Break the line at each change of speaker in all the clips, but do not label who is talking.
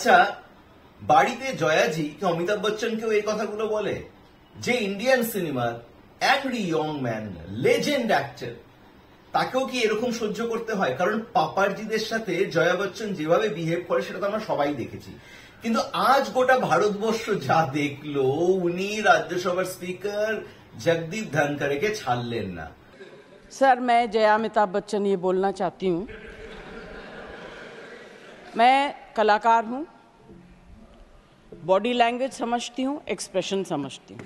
আচ্ছা, বাড়িতে জয়াজি কি অমিতাভ বচ্চনকেও এই কথাগুলো বলে যে ইন্ডিয়ান সিনেমার angry young man, legend actor, তাকেও কি এরকম সহ্য করতে হয়? কারণ পাপারজিদের সাথে জয়া বচ্চন যেভাবে বিহেভ করে সেটা তো আমরা সবাই দেখেছি, কিন্তু আজ গোটা ভারতবর্ষ যা দেখলো, উনি রাজ্যসভার স্পিকার জগদীপ ধনখড়কে ছাড়লেন না।
सर, मैं जया अमिताभ बच्चन ये बोलना चाहती हूँ, मैं कलाकार हूँ, बॉडी लैंग्वेज समझती हूँ, एक्सप्रेशन समझती हूँ,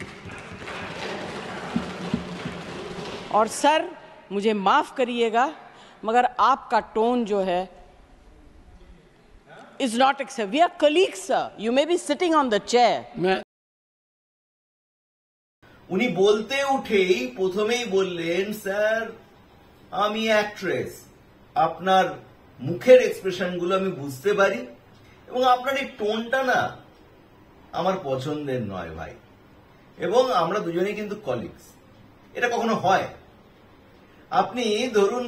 और सर मुझे माफ करिएगा मगर आपका टोन जो है is not accept. We are colleagues sir, you may be sitting on the chair.
উনি বলতে উঠেই প্রথমেই বললেন, স্যার আমি অ্যাক্ট্রেস, আপনার মুখের এক্সপ্রেশন গুলো আমি বুঝতে পারি এবং আপনার এই টোনটা না আমার পছন্দের নয় ভাই, এবং আমরা দুজনেই কিন্তু কলিগস। এটা কখনো হয়? আপনি ধরুন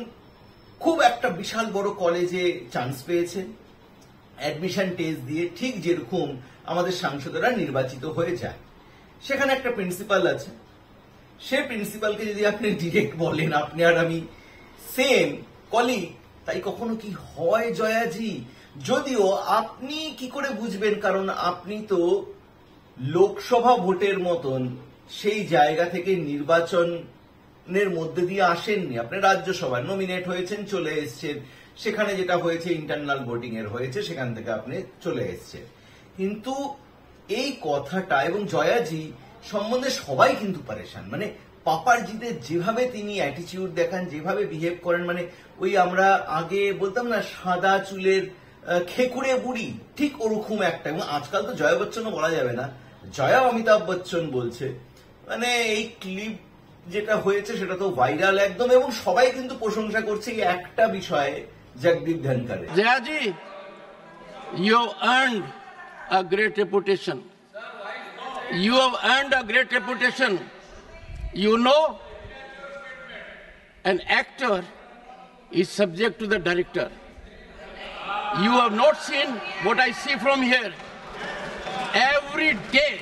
খুব একটা বিশাল বড় কলেজে চান্স পেয়েছেন, অ্যাডমিশন টেস্ট দিয়ে, ঠিক যেরকম আমাদের সাংসদরা নির্বাচিত হয়ে যায়, সেখানে একটা প্রিন্সিপাল আছে, সে প্রিন্সিপালকে যদি আপনি ডিরেক্ট বলেন আপনি আর আমি সেম কলিগ, তাই কখনো কি হয় জয়াজি? যদিও আপনি কি করে বুঝবেন, কারণ আপনি তো লোকসভা ভোটের মতন সেই জায়গা থেকে নির্বাচনের মধ্যে দিয়ে আসেননি, আপনি রাজ্যসভায় নমিনেট হয়েছেন, চলে এসছেন, সেখানে যেটা হয়েছে ইন্টারনাল ভোটিং এর হয়েছে, সেখান থেকে আপনি চলে এসছেন। কিন্তু এই কথাটা এবং জয়াজি সম্বন্ধে সবাই কিন্তু পারেশান, মানে পাপারজিদের যেভাবে তিনি অ্যাটিটিউড দেখান, যেভাবে বিহেভ করেন, মানে ওই আমরা আগে বলতাম না সাদা চুলের খেকুড়ে বুড়ি, ঠিক ওরকম একটা। এবং আজকাল তো জয়া বচ্চনও বলা যাবে না, জয়া অমিতাভ বচ্চন বলছে। মানে এই ক্লিপ যেটা হয়েছে সেটা তো ভাইরাল একদম, এবং সবাই কিন্তু প্রশংসা করছে এই একটা বিষয়ে Jagdeep Dhankhar.
জয়াজি, you earned a great reputation. You have earned a great reputation. You know, an actor is subject to the director. You have not seen what I see from here. Every day,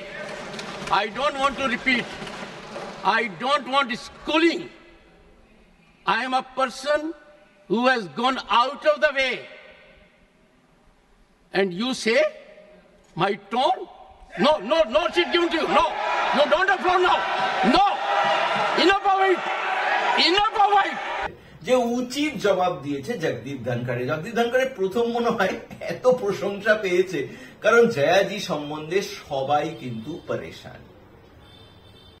I don't want to repeat. I don't want schooling. I am a person who has gone out of the way. And you say, my tone? No, she's given to you. No, you don't have floor now. No, enough of it. Enough of it.
যে উচিত জবাব দিয়েছে জগদীপ ধনখড়। জগদীপ ধনখড়ের প্রথম মনে হয় এত প্রশংসা পেয়েছে কারণ জয়াজি সম্বন্ধে সবাই কিন্তু পরেশান।